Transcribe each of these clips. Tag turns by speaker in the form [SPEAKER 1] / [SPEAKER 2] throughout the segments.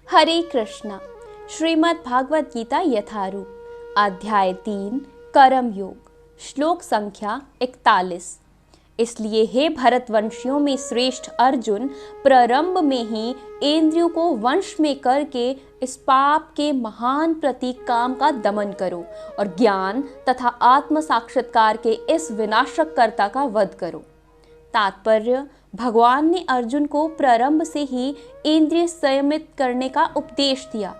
[SPEAKER 1] हरे कृष्णा। श्रीमद् भागवत गीता यथारूप अध्याय 3 कर्म योग श्लोक संख्या 41। इसलिए हे भरतवंशियों में श्रेष्ठ अर्जुन, प्रारंभ में ही इंद्रियों को वंश में करके इस पाप के महान प्रतीक काम का दमन करो और ज्ञान तथा आत्म साक्षात्कार के इस विनाशक कर्ता का वध करो। तात्पर्य: भगवान ने अर्जुन को प्रारंभ से ही इंद्रिय संयमित करने का उपदेश दिया,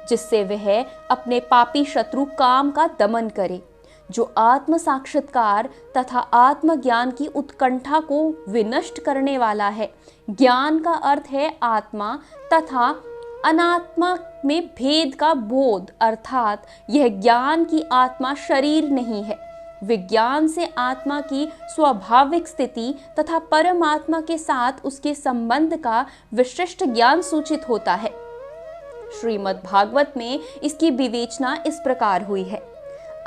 [SPEAKER 1] जिससे वह अपने पापी शत्रु काम का दमन करे, जो आत्म साक्षात्कार तथा आत्मज्ञान की उत्कंठा को विनष्ट करने वाला है। ज्ञान का अर्थ है आत्मा तथा अनात्मा में भेद का बोध, अर्थात यह ज्ञान की आत्मा शरीर नहीं है। विज्ञान से आत्मा की स्वाभाविक स्थिति तथा परमात्मा के साथ उसके संबंध का विशिष्ट ज्ञान सूचित होता है। श्रीमद् भागवत में इसकी विवेचना इस प्रकार हुई है: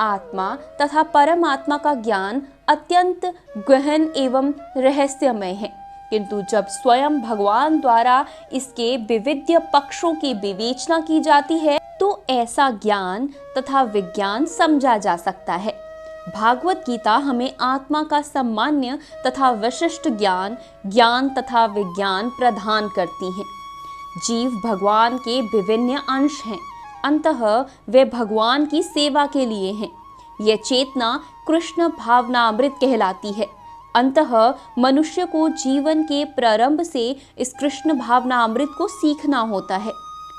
[SPEAKER 1] आत्मा तथा परमात्मा का ज्ञान अत्यंत गहन एवं रहस्यमय है, किंतु जब स्वयं भगवान द्वारा इसके विविध पक्षों की विवेचना की जाती है तो ऐसा ज्ञान तथा विज्ञान समझा जा सकता है। भागवत गीता हमें आत्मा का सामान्य तथा विशिष्ट ज्ञान तथा विज्ञान प्रदान करती है। जीव भगवान के विभिन्न अंश हैं, अंततः वे भगवान की सेवा के लिए हैं। यह चेतना कृष्ण भावनामृत कहलाती है। अंततः मनुष्य को जीवन के प्रारंभ से इस कृष्ण भावनामृत को सीखना होता है,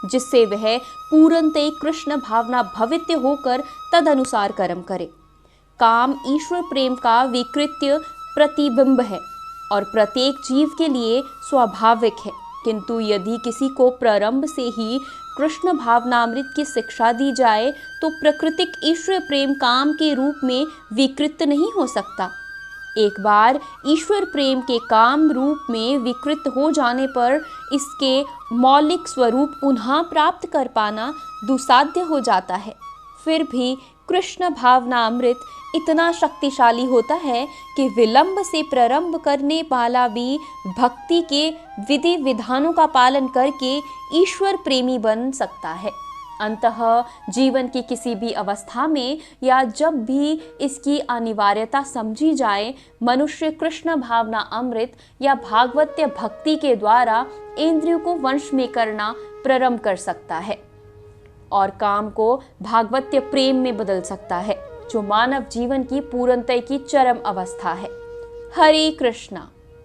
[SPEAKER 1] जिससे वह पूर्णतः कृष्ण भावना भवित होकर तदनुसार कर्म करे। काम ईश्वर प्रेम का विकृत्य प्रतिबिंब है और प्रत्येक जीव के लिए स्वाभाविक है, किंतु यदि किसी को प्रारंभ से ही कृष्ण भावनामृत की शिक्षा दी जाए तो प्राकृतिक ईश्वर प्रेम काम के रूप में विकृत नहीं हो सकता। एक बार ईश्वर प्रेम के काम रूप में विकृत हो जाने पर इसके मौलिक स्वरूप पुनः प्राप्त कर पाना दुस्साध्य हो जाता है। फिर भी कृष्ण भावनामृत इतना शक्तिशाली होता है कि विलंब से प्रारंभ करने वाला भी भक्ति के विधि विधानों का पालन करके ईश्वर प्रेमी बन सकता है। अंततः जीवन की किसी भी अवस्था में या जब भी इसकी अनिवार्यता समझी जाए, मनुष्य कृष्ण भावना अमृत या भागवत्य भक्ति के द्वारा इंद्रियों को वश में करना प्रारंभ कर सकता है और काम को भागवत्य प्रेम में बदल सकता है, जो मानव जीवन की पूर्णता की चरम अवस्था है। हरे कृष्णा।